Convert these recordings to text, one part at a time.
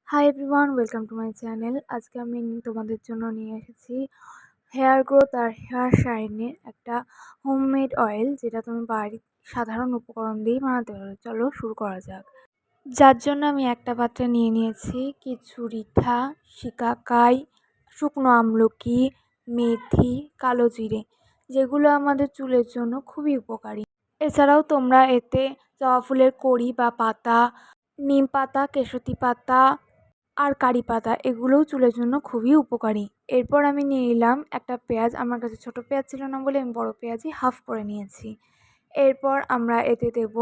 Hi everyone, welcome to my channel. আজকে আমি তোমাদের জন্য নিয়ে এসেছি হেয়ার গ্রোথ আর হেয়ার শাইনের একটা হোমমেড অয়েল, যেটা তুমি বাড়ির সাধারণ উপকরণ দিয়েই বানাতে পারো। চলো শুরু করা যাক। যার জন্য আমি একটা পাত্রে নিয়ে নিয়েছি কিছু রিঠা, শিকাকাই, শুকনো আমলকি, মেথি, কালো জিরে, যেগুলো আমাদের চুলের জন্য খুবই উপকারী। এছাড়াও তোমরা এতে জবা ফুলের কড়ি বা পাতা, নিম পাতা, কেশতি পাতা আর কারি পাতা, এগুলোও চুলের জন্য খুবই উপকারী। এরপর আমি নিয়ে নিলাম একটা পেঁয়াজ। আমার কাছে ছোট পেঁয়াজ ছিল না বলে আমি বড় পেঁয়াজই হাফ করে নিয়েছি। এরপর আমরা এতে দেব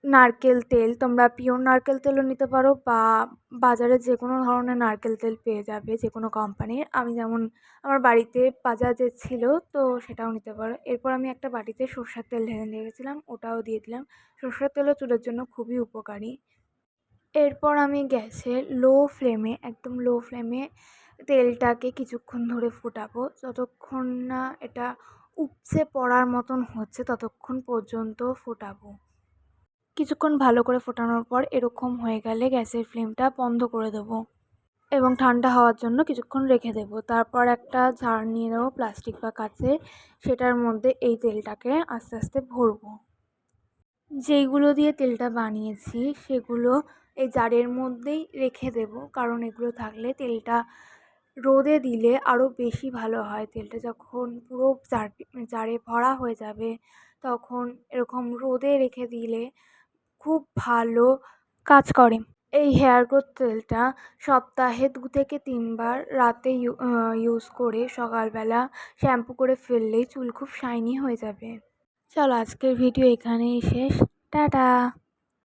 নারকেল তেল। তোমরা পিওর নারকেল তেলও নিতে পারো বা বাজারে যে কোনো ধরনের নারকেল তেল পেয়ে যাবে, যে কোনো কোম্পানির। আমি যেমন আমার বাড়িতে বাজাজের ছিল, তো সেটাও নিতে পারো। এরপর আমি একটা বাটিতে সরষের তেল ঢেলে রেখেছিলাম, ওটাও দিয়ে দিলাম। সরষের তেলও চুলের জন্য খুবই উপকারী। এরপর আমি একদম লো ফ্লেমে তেলটাকে কিছুক্ষণ ধরে ফোটাবো। যতক্ষণ না এটা উপচে পড়ার মতন হচ্ছে ততক্ষণ পর্যন্ত ফোটাবো। কিছুক্ষণ ভালো করে ফোটানোর পর এরকম হয়ে গেলে গ্যাসের ফ্লেমটা বন্ধ করে দেবো এবং ঠান্ডা হওয়ার জন্য কিছুক্ষণ রেখে দেবো। তারপর একটা ঝাড় নিয়ে নেবো, প্লাস্টিক বা কাচের, সেটার মধ্যে এই তেলটাকে আস্তে আস্তে ভরবো। যেইগুলো দিয়ে তেলটা বানিয়েছি সেগুলো এই জারের মধ্যেই রেখে দেব, কারণ এগুলো থাকলে তেলটা রোদে দিলে আরও বেশি ভালো হয়। তেলটা যখন পুরো জারে ভরা হয়ে যাবে তখন এরকম রোদে রেখে দিলে খুব ভালো কাজ করে। এই হেয়ার গ্রোথ তেলটা সপ্তাহে 2 থেকে 3 বার রাতে ইউজ করে সকালবেলা শ্যাম্পু করে ফেললেই চুল খুব শাইনি হয়ে যাবে। চলো, আজকের ভিডিও এখানেই শেষ। টাটা।